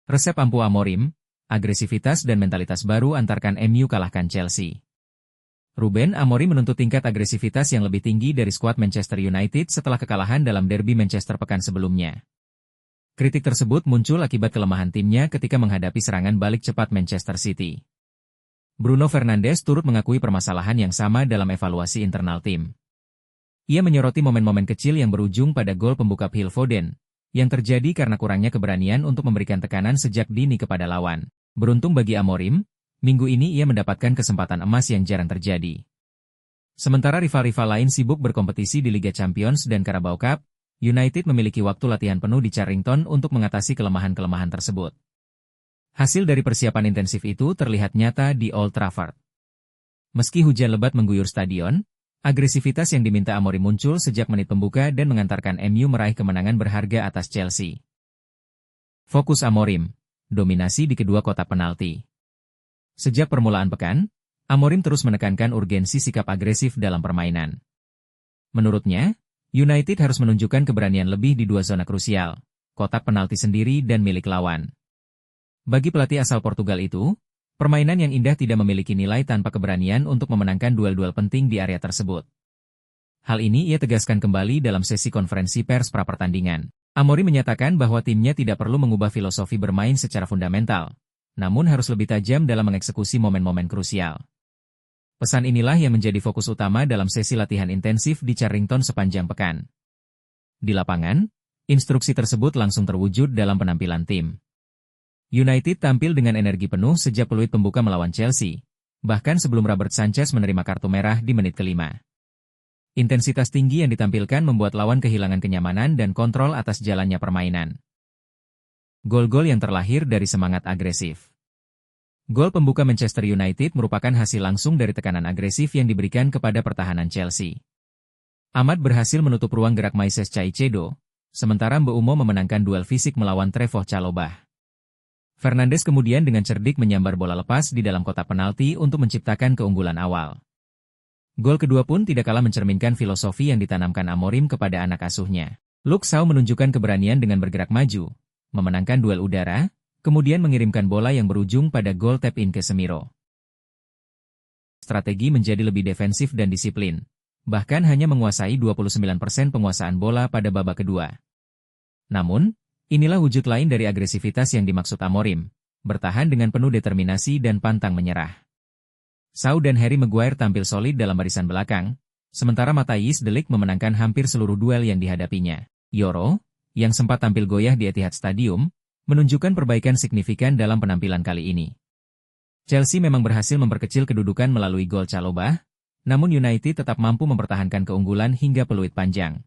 Resep ampuh Amorim, agresivitas dan mentalitas baru antarkan MU kalahkan Chelsea. Ruben Amorim menuntut tingkat agresivitas yang lebih tinggi dari skuad Manchester United setelah kekalahan dalam derby Manchester pekan sebelumnya. Kritik tersebut muncul akibat kelemahan timnya ketika menghadapi serangan balik cepat Manchester City. Bruno Fernandes turut mengakui permasalahan yang sama dalam evaluasi internal tim. Ia menyoroti momen-momen kecil yang berujung pada gol pembuka Phil Foden, yang terjadi karena kurangnya keberanian untuk memberikan tekanan sejak dini kepada lawan. Beruntung bagi Amorim, minggu ini ia mendapatkan kesempatan emas yang jarang terjadi. Sementara rival-rival lain sibuk berkompetisi di Liga Champions dan Carabao Cup, United memiliki waktu latihan penuh di Carrington untuk mengatasi kelemahan-kelemahan tersebut. Hasil dari persiapan intensif itu terlihat nyata di Old Trafford. Meski hujan lebat mengguyur stadion, agresivitas yang diminta Amorim muncul sejak menit pembuka dan mengantarkan MU meraih kemenangan berharga atas Chelsea. Fokus Amorim, dominasi di kedua kotak penalti. Sejak permulaan pekan, Amorim terus menekankan urgensi sikap agresif dalam permainan. Menurutnya, United harus menunjukkan keberanian lebih di dua zona krusial, kotak penalti sendiri dan milik lawan. Bagi pelatih asal Portugal itu, permainan yang indah tidak memiliki nilai tanpa keberanian untuk memenangkan duel-duel penting di area tersebut. Hal ini ia tegaskan kembali dalam sesi konferensi pers pra-pertandingan. Amorim menyatakan bahwa timnya tidak perlu mengubah filosofi bermain secara fundamental, namun harus lebih tajam dalam mengeksekusi momen-momen krusial. Pesan inilah yang menjadi fokus utama dalam sesi latihan intensif di Carrington sepanjang pekan. Di lapangan, instruksi tersebut langsung terwujud dalam penampilan tim. United tampil dengan energi penuh sejak peluit pembuka melawan Chelsea, bahkan sebelum Robert Sanchez menerima kartu merah di menit ke-5. Intensitas tinggi yang ditampilkan membuat lawan kehilangan kenyamanan dan kontrol atas jalannya permainan. Gol-gol yang terlahir dari semangat agresif. Gol pembuka Manchester United merupakan hasil langsung dari tekanan agresif yang diberikan kepada pertahanan Chelsea. Ahmad berhasil menutup ruang gerak Moises Caicedo, sementara Mbeumo memenangkan duel fisik melawan Trevoh Chalobah. Fernandes kemudian dengan cerdik menyambar bola lepas di dalam kotak penalti untuk menciptakan keunggulan awal. Gol kedua pun tidak kalah mencerminkan filosofi yang ditanamkan Amorim kepada anak asuhnya. Luke Shaw menunjukkan keberanian dengan bergerak maju, memenangkan duel udara, kemudian mengirimkan bola yang berujung pada gol tap-in Casemiro. Strategi menjadi lebih defensif dan disiplin, bahkan hanya menguasai 29% penguasaan bola pada babak kedua. Namun, inilah wujud lain dari agresivitas yang dimaksud Amorim, bertahan dengan penuh determinasi dan pantang menyerah. Shaw dan Harry Maguire tampil solid dalam barisan belakang, sementara Matthijs de Ligt memenangkan hampir seluruh duel yang dihadapinya. Yoro, yang sempat tampil goyah di Etihad Stadium, menunjukkan perbaikan signifikan dalam penampilan kali ini. Chelsea memang berhasil memperkecil kedudukan melalui gol Chalobah, namun United tetap mampu mempertahankan keunggulan hingga peluit panjang.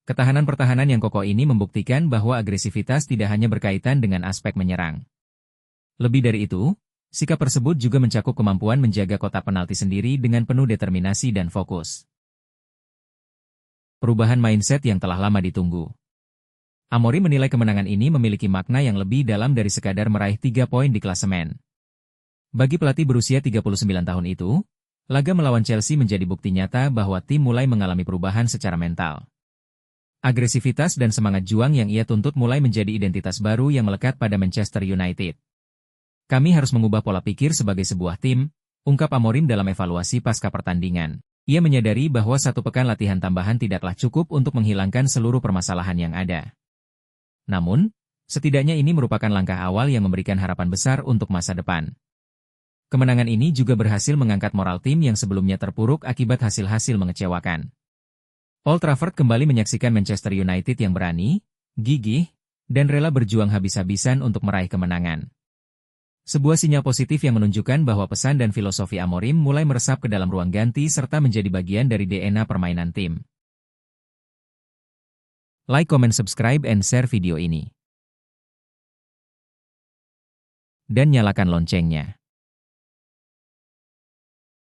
Ketahanan pertahanan yang kokoh ini membuktikan bahwa agresivitas tidak hanya berkaitan dengan aspek menyerang. Lebih dari itu, sikap tersebut juga mencakup kemampuan menjaga kotak penalti sendiri dengan penuh determinasi dan fokus. Perubahan mindset yang telah lama ditunggu. Amorim menilai kemenangan ini memiliki makna yang lebih dalam dari sekadar meraih 3 poin di klasemen. Bagi pelatih berusia 39 tahun itu, laga melawan Chelsea menjadi bukti nyata bahwa tim mulai mengalami perubahan secara mental. Agresivitas dan semangat juang yang ia tuntut mulai menjadi identitas baru yang melekat pada Manchester United. Kami harus mengubah pola pikir sebagai sebuah tim, ungkap Amorim dalam evaluasi pasca pertandingan. Ia menyadari bahwa 1 pekan latihan tambahan tidaklah cukup untuk menghilangkan seluruh permasalahan yang ada. Namun, setidaknya ini merupakan langkah awal yang memberikan harapan besar untuk masa depan. Kemenangan ini juga berhasil mengangkat moral tim yang sebelumnya terpuruk akibat hasil-hasil mengecewakan. Old Trafford kembali menyaksikan Manchester United yang berani, gigih, dan rela berjuang habis-habisan untuk meraih kemenangan. Sebuah sinyal positif yang menunjukkan bahwa pesan dan filosofi Amorim mulai meresap ke dalam ruang ganti serta menjadi bagian dari DNA permainan tim. Like, comment, subscribe, and share video ini. Dan nyalakan loncengnya.